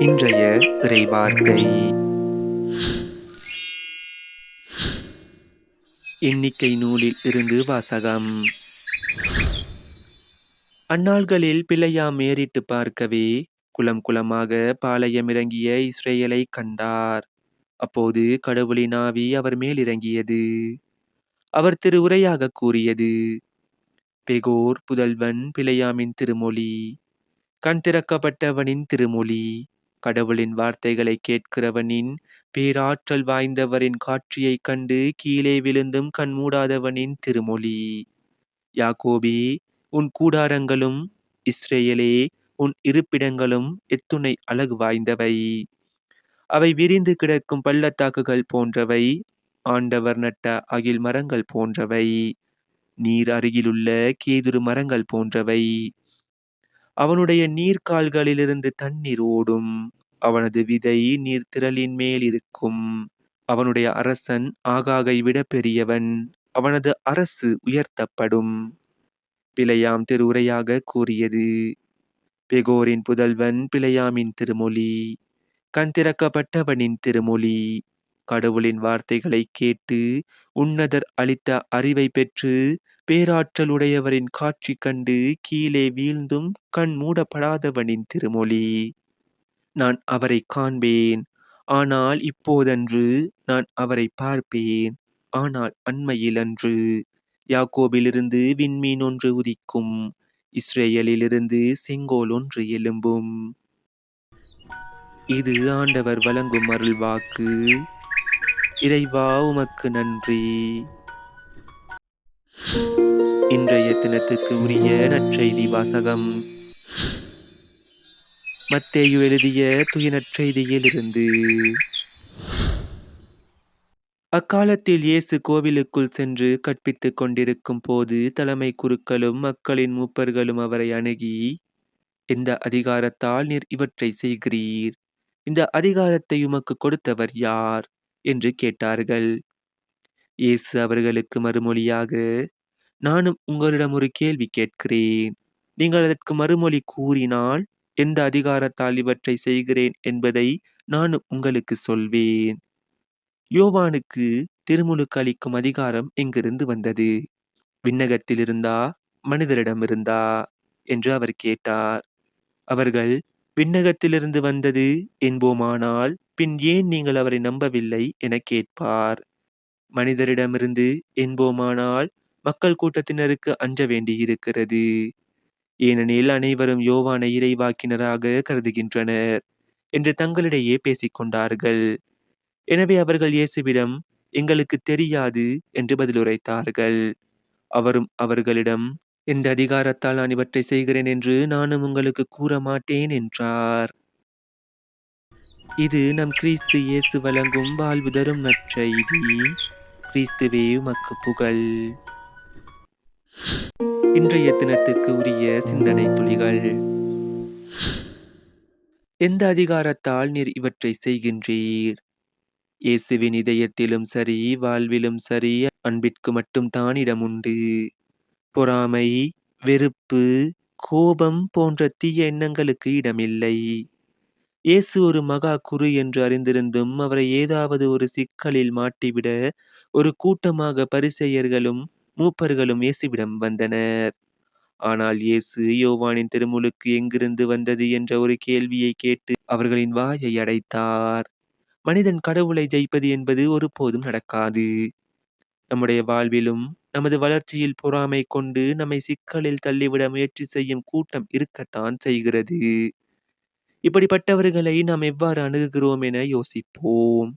இன்றைய இறைவார்த்தை எண்ணிக்கை நூலில் இருந்து வாசகம். அந்நாள்களில் பிலேயாம் ஏறிட்டு பார்க்கவே குலம் குலமாக பாளையமிறங்கிய இஸ்ரேலை கண்டார். அப்போது கடவுளின் ஆவி அவர் மேல் இறங்கியது. அவர் திரு உரையாக கூறியது: பெகோர் புதல்வன் பிலேயாமின் திருமொழி, கண் திறக்கப்பட்டவனின் திருமொழி, கடவுளின் வார்த்தைகளை கேட்கிறவனின், பேராற்றல் வாய்ந்தவரின் காட்சியைக் கண்டு கீழே விழுந்தும் கண் மூடாதவனின் திருமொழி. யாக்கோபே, உன் கூடாரங்களும், இஸ்ரேலே, உன் இருப்பிடங்களும் எத்துணை அழகு வாய்ந்தவை! அவை விரிந்து கிடக்கும் பள்ளத்தாக்குகள் போன்றவை, ஆண்டவர் நட்ட அகில் மரங்கள் போன்றவை, நீர் அருகிலுள்ள கேதுரு மரங்கள் போன்றவை. அவனுடைய நீர்க்கால்களிலிருந்து தண்ணீர் ஓடும். அவனது விதை நீர்த்திரளின் மேல் இருக்கும். அவனுடைய அரசன் ஆகாகை விட பெரியவன். அவனது அரசு உயர்த்தப்படும். பிலேயாம் திரு உரையாக கூறியது. பெகோரின் புதல்வன் பிலேயாமின் திருமொழி, கண் திறக்கப்பட்டவனின் திருமொழி, கடவுளின் வார்த்தைகளை கேட்டு உன்னதர் அளித்த அறிவை பெற்று பேராற்றல் உடையவரின் காட்சி கண்டு கீழே வீழ்ந்தும் கண் மூடப்படாதவனின் திருமொழி. நான் அவரை காண்பேன், ஆனால் இப்போதன்று; நான் அவரை பார்ப்பேன், ஆனால் அண்மையில் அன்று. யாக்கோபிலிருந்து விண்மீன் ஒன்று உதிக்கும், இஸ்ரேலிலிருந்து செங்கோல் ஒன்று எழும்பும். இது ஆண்டவர் வழங்கும் அருள்வாக்கு. இறைவா, உமக்கு நன்றி. இன்றைய தினத்துக்கு உரிய நற்செய்தி வாசகம். மத்தேயு எழுதிய தூய நற்செய்தியிலிருந்து. அக்காலத்தில் இயேசு கோவிலுக்குள் சென்று கற்பித்துக் கொண்டிருக்கும் போது தலைமை குருக்களும் மக்களின் மூப்பர்களும் அவரை அணுகி, எந்த அதிகாரத்தால் நீர் இவற்றை செய்கிறீர்? இந்த அதிகாரத்தை உமக்கு கொடுத்தவர் யார்? என்று கேட்டார்கள். இயேசு அவர்களுக்கு மறுமொழியாக, நானும் உங்களிடம் ஒரு கேள்வி கேட்கிறேன். நீங்கள் அதற்கு மறுமொழி கூறினால், எந்த அதிகாரத்தால் இவற்றை செய்கிறேன் என்பதை நானும் உங்களுக்கு சொல்வேன். யோவானுக்கு திருமுழுக்கு அளிக்கும் அதிகாரம் எங்கிருந்து வந்தது? விண்ணகத்திலிருந்தா, மனிதரிடமிருந்தா? என்று அவர் கேட்டார். அவர்கள், விண்ணகத்திலிருந்து வந்தது என்போமானால், பின் ஏன் நீங்கள் அவரை நம்பவில்லை என கேட்பார். மனிதரிடமிருந்து என்போமானால், மக்கள் கூட்டத்தினருக்கு அஞ்ச வேண்டியிருக்கிறது. ஏனெனில் அனைவரும் யோவானை இறைவாக்கினராக கருதுகின்றனர் என்று தங்களிடையே பேசிக்கொண்டார்கள். எனவே அவர்கள் இயேசுவிடம், எங்களுக்கு தெரியாது என்று பதிலுரைத்தார்கள். அவரும் அவர்களிடம், எந்த அதிகாரத்தால் நான் இவற்றை செய்கிறேன் என்று நானும் உங்களுக்கு கூற மாட்டேன் என்றார். இது நம் கிறிஸ்து இயேசு வழங்கும் வாழ்வு தரும் நற்செய்தி. கிறிஸ்துவே, உமக்கு புகழ். இன்றைய தினத்துக்கு உரிய சிந்தனை துளிகள். எந்த அதிகாரத்தால் நீர் இவற்றை செய்கின்றீர்? இயேசுவின் இதயத்திலும் சரி, வாழ்விலும் சரி, அன்பிற்கு மட்டும்தான் இடம் உண்டு. பொறாமை, வெறுப்பு, கோபம் போன்ற தீய எண்ணங்களுக்கு இடமில்லை. இயேசு ஒரு மகா குரு என்று அறிந்திருந்தும் அவரை ஏதாவது ஒரு சிக்கலில் மாட்டிவிட ஒரு கூட்டமாக பரிசேயர்களும் மூப்பர்களும் இயேசுவிடம் வந்தனர். ஆனால் இயேசு யோவானின் திருமுழுக்கு எங்கிருந்து வந்தது என்ற ஒரு கேள்வியை கேட்டு அவர்களின் வாயை அடைத்தார். மனிதன் கடவுளை ஜெயிப்பது என்பது ஒருபோதும் நடக்காது. நம்முடைய வாழ்விலும் நமது வளர்ச்சியில் பொறாமை கொண்டு நம்மை சிக்கலில் தள்ளிவிட முயற்சி செய்யும் கூட்டம் இருக்கத்தான் செய்கிறது. இப்படிப்பட்டவர்களை நாம் எவ்வாறு அணுகுகிறோம் என யோசிப்போம்.